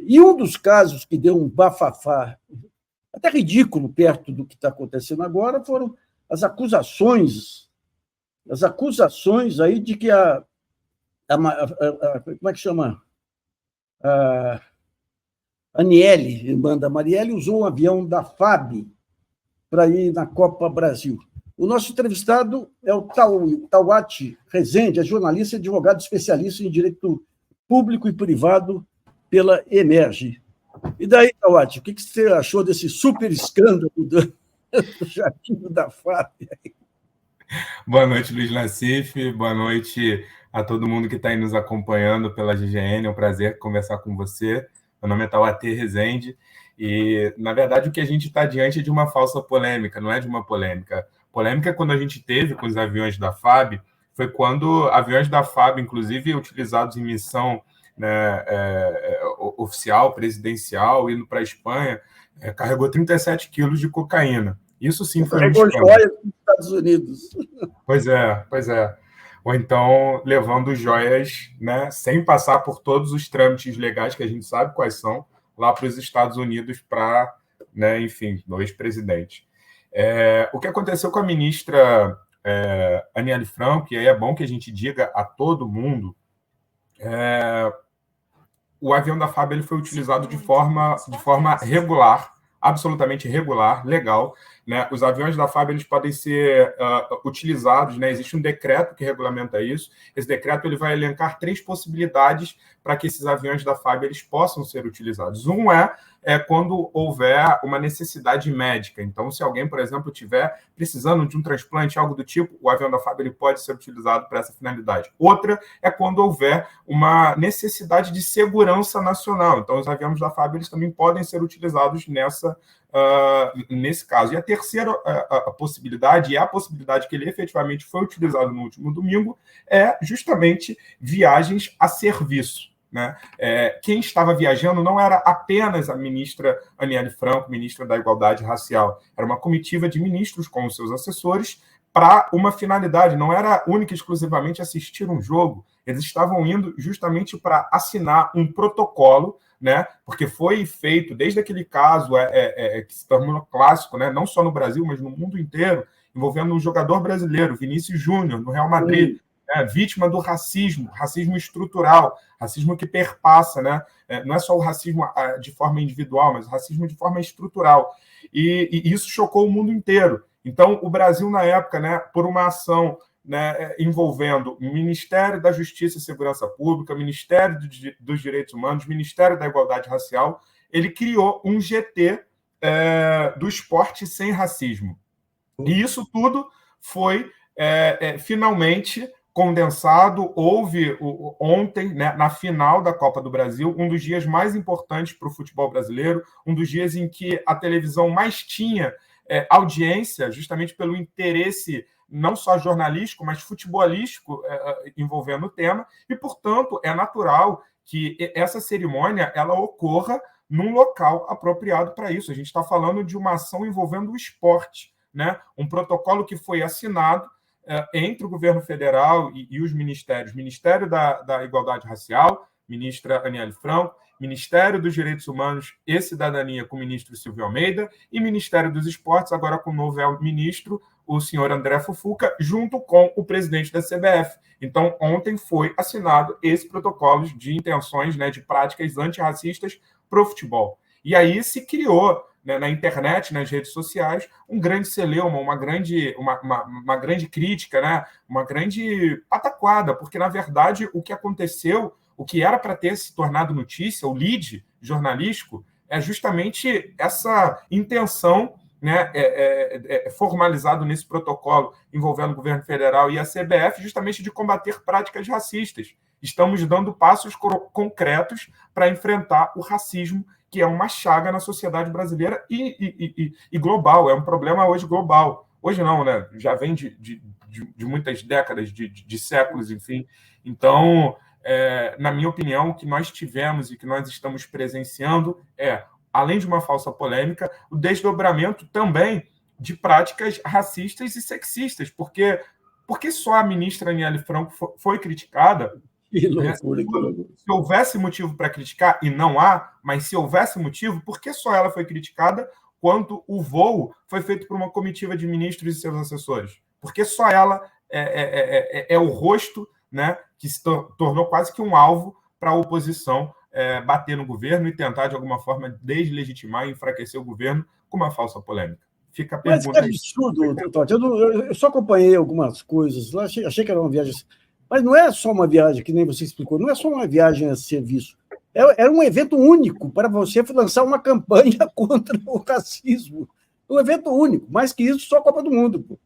E um dos casos que deu um bafafá, até ridículo perto do que está acontecendo agora, foram as acusações aí de que como é que chama? A Aniele, irmã da Marielle, usou um avião da FAB para ir na Copa Brasil. O nosso entrevistado é o Tawati Rezende, é jornalista e advogado especialista em direito público e privado pela Emerge. E daí, Tawati, o que você achou desse super escândalo do jatinho da FAB? Boa noite, Luiz Nassif. Boa noite a todo mundo que está aí nos acompanhando pela GGN. É um prazer conversar com você. Meu nome é Tawati Rezende. E, na verdade, o que a gente está diante é de uma falsa polêmica, não é de uma polêmica. Polêmica, quando a gente teve com os aviões da FAB, foi quando aviões da FAB, inclusive utilizados em missão, né, oficial, presidencial, indo para a Espanha, carregou 37 quilos de cocaína. Isso sim foi um escândalo. Joias dos Estados Unidos. Pois é. Ou então levando joias, né, sem passar por todos os trâmites legais que a gente sabe quais são, lá para os Estados Unidos para, né, enfim, o ex-presidente. O que aconteceu com a ministra Aniele Franco, e aí é bom que a gente diga a todo mundo, o avião da FAB ele foi utilizado de forma regular, absolutamente regular, legal, né? Os aviões da FAB eles podem ser utilizados, né? Existe um decreto que regulamenta isso. Esse decreto ele vai elencar 3 possibilidades para que esses aviões da FAB eles possam ser utilizados. Um é quando houver uma necessidade médica. Então, se alguém, por exemplo, estiver precisando de um transplante, algo do tipo, o avião da FAB ele pode ser utilizado para essa finalidade. Outra é quando houver uma necessidade de segurança nacional. Então, os aviões da FAB eles também podem ser utilizados nesse caso. E a terceira a possibilidade, e a possibilidade que ele efetivamente foi utilizado no último domingo, é justamente viagens a serviço. Né? Quem estava viajando não era apenas a ministra Aniele Franco, ministra da Igualdade Racial, era uma comitiva de ministros com os seus assessores para uma finalidade, não era única e exclusivamente assistir um jogo, eles estavam indo justamente para assinar um protocolo, né? Porque foi feito desde aquele caso que se tornou clássico, né? Não só no Brasil, mas no mundo inteiro, envolvendo um jogador brasileiro, Vinícius Júnior, no Real Madrid, vítima do racismo estrutural, racismo que perpassa, né? Não é só o racismo de forma individual, mas o racismo de forma estrutural. E isso chocou o mundo inteiro. Então, o Brasil, na época, né, por uma ação, né, envolvendo o Ministério da Justiça e Segurança Pública, Ministério dos Direitos Humanos, Ministério da Igualdade Racial, ele criou um GT do esporte sem racismo. E isso tudo foi finalmente condensado. Houve ontem, né, na final da Copa do Brasil, um dos dias mais importantes para o futebol brasileiro, um dos dias em que a televisão mais tinha audiência, justamente pelo interesse não só jornalístico, mas futebolístico envolvendo o tema, e, portanto, é natural que essa cerimônia ela ocorra num local apropriado para isso. A gente está falando de uma ação envolvendo o esporte, né? Um protocolo que foi assinado entre o governo federal e os ministérios, Ministério da Igualdade Racial, ministra Aniele Franco, Ministério dos Direitos Humanos e Cidadania com o ministro Silvio Almeida e Ministério dos Esportes, agora com o novo ministro, o senhor André Fufuca, junto com o presidente da CBF. Então, ontem foi assinado esse protocolo de intenções, né, de práticas antirracistas para o futebol. E aí se criou, né, na internet, nas redes sociais, um grande celeuma, uma grande crítica, né, uma grande pataquada, porque, na verdade, o que aconteceu, o que era para ter se tornado notícia, o lead jornalístico, é justamente essa intenção, né, formalizado nesse protocolo envolvendo o governo federal e a CBF, justamente de combater práticas racistas. Estamos dando passos concretos para enfrentar o racismo, que é uma chaga na sociedade brasileira e global, é um problema hoje global. Hoje não, né? Já vem de muitas décadas, de séculos, enfim. Então, na minha opinião, o que nós tivemos e que nós estamos presenciando além de uma falsa polêmica, o desdobramento também de práticas racistas e sexistas, porque só a ministra Aniele Franco foi criticada Que Né? loucura, que loucura. Se houvesse motivo para criticar, e não há, mas se houvesse motivo, por que só ela foi criticada quando o voo foi feito por uma comitiva de ministros e seus assessores? Porque só ela é o rosto, né, que se tornou quase que um alvo para a oposição bater no governo e tentar, de alguma forma, deslegitimar e enfraquecer o governo com uma falsa polêmica. Fica a Mas que pergunta aí. absurdo, Totti. Eu só acompanhei algumas coisas lá, achei que era uma viagem. Mas não é só uma viagem, que nem você explicou, não é só uma viagem a serviço. Era um evento único para você lançar uma campanha contra o racismo. Um evento único. Mais que isso, só a Copa do Mundo. Pô.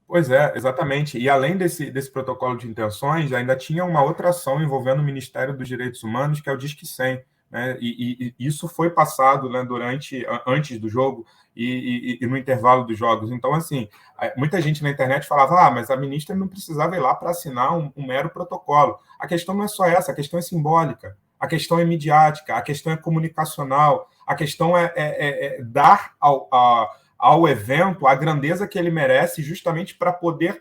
Pois é, exatamente. E além desse protocolo de intenções, ainda tinha uma outra ação envolvendo o Ministério dos Direitos Humanos, que é o Disque 100. Né? E isso foi passado, né, antes do jogo e no intervalo dos jogos. Então, assim, muita gente na internet falava, mas a ministra não precisava ir lá para assinar um mero protocolo. A questão não é só essa, a questão é simbólica, a questão é midiática, a questão é comunicacional, a questão é dar ao evento a grandeza que ele merece, justamente para poder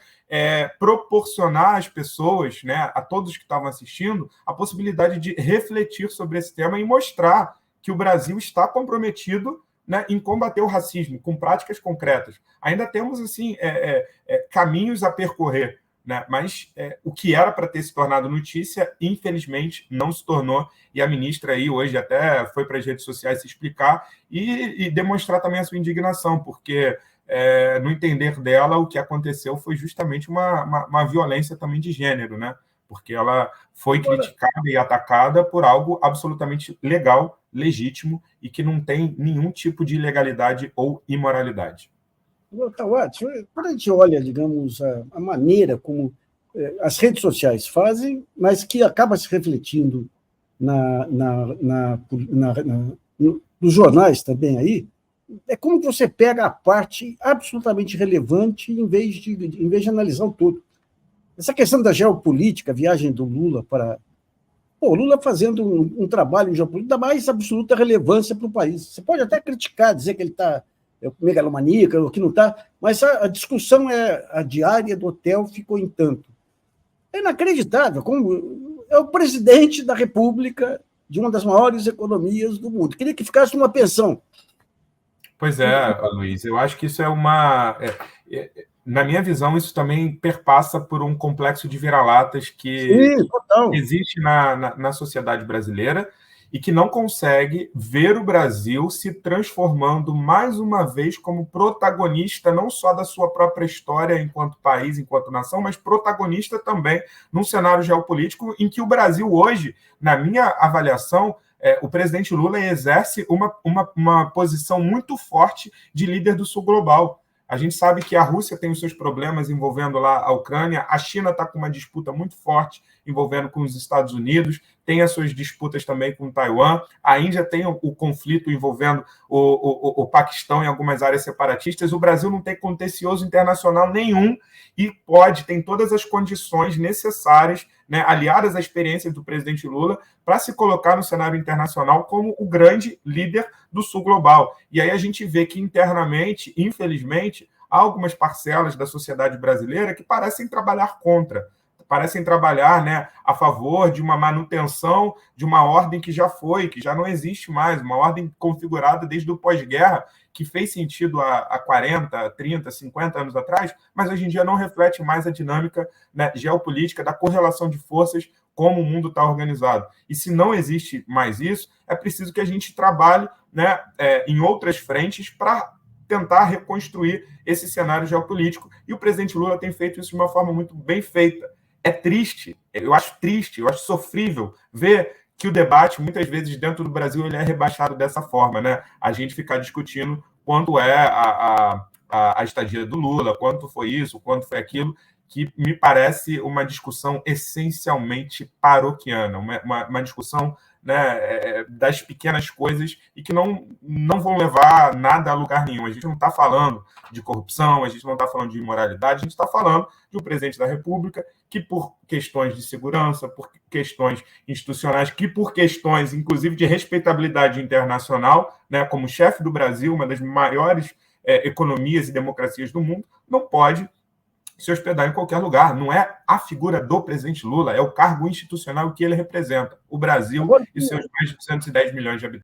proporcionar às pessoas, né, a todos que estavam assistindo, a possibilidade de refletir sobre esse tema e mostrar que o Brasil está comprometido, né, em combater o racismo com práticas concretas. Ainda temos assim caminhos a percorrer, né? Mas o que era para ter se tornado notícia, infelizmente, não se tornou. E a ministra aí hoje até foi para as redes sociais se explicar e demonstrar também a sua indignação, porque, no entender dela, o que aconteceu foi justamente uma violência também de gênero, né? Porque ela foi criticada e atacada por algo absolutamente legal, legítimo, e que não tem nenhum tipo de ilegalidade ou imoralidade. Tawat, quando a gente olha, digamos, a maneira como as redes sociais fazem, mas que acaba se refletindo nos jornais também aí, é como que você pega a parte absolutamente relevante em vez de analisar o todo. Essa questão da geopolítica, a viagem do Lula para... Pô, o Lula fazendo um trabalho em geopolítica da mais absoluta relevância para o país. Você pode até criticar, dizer que ele está megalomaníaca, ou que não está, mas a discussão a diária do hotel ficou em tanto. É inacreditável, como é o presidente da República de uma das maiores economias do mundo. Queria que ficasse uma pensão. Pois é, Luiz, eu acho que isso na minha visão, isso também perpassa por um complexo de vira-latas que existe na sociedade brasileira e que não consegue ver o Brasil se transformando mais uma vez como protagonista não só da sua própria história enquanto país, enquanto nação, mas protagonista também num cenário geopolítico em que o Brasil hoje, na minha avaliação, o presidente Lula exerce uma posição muito forte de líder do Sul global. A gente sabe que a Rússia tem os seus problemas envolvendo lá a Ucrânia, a China está com uma disputa muito forte envolvendo com os Estados Unidos, tem as suas disputas também com Taiwan, a Índia tem o conflito envolvendo o Paquistão em algumas áreas separatistas, o Brasil não tem contencioso internacional nenhum e tem todas as condições necessárias, né, aliadas à experiência do presidente Lula, para se colocar no cenário internacional como o grande líder do Sul global. E aí a gente vê que internamente, infelizmente, há algumas parcelas da sociedade brasileira que parecem trabalhar contra, parecem trabalhar, né, a favor de uma manutenção de uma ordem que já não existe mais, uma ordem configurada desde o pós-guerra, que fez sentido há 40, 30, 50 anos atrás, mas hoje em dia não reflete mais a dinâmica, né, geopolítica da correlação de forças, como o mundo está organizado. E se não existe mais isso, é preciso que a gente trabalhe, né, em outras frentes para tentar reconstruir esse cenário geopolítico. E o presidente Lula tem feito isso de uma forma muito bem feita. É triste, eu acho sofrível ver que o debate, muitas vezes, dentro do Brasil, ele é rebaixado dessa forma, né? A gente ficar discutindo quanto é a estadia do Lula, quanto foi isso, quanto foi aquilo, que me parece uma discussão essencialmente paroquiana, uma discussão, né, das pequenas coisas e que não vão levar nada a lugar nenhum. A gente não está falando de corrupção, a gente não está falando de imoralidade, a gente está falando de um presidente da República que, por questões de segurança, por questões institucionais, que por questões, inclusive, de respeitabilidade internacional, né, como chefe do Brasil, uma das maiores economias e democracias do mundo, não pode se hospedar em qualquer lugar. Não é a figura do presidente Lula, é o cargo institucional que ele representa, o Brasil e seus mais de 210 milhões de habitantes.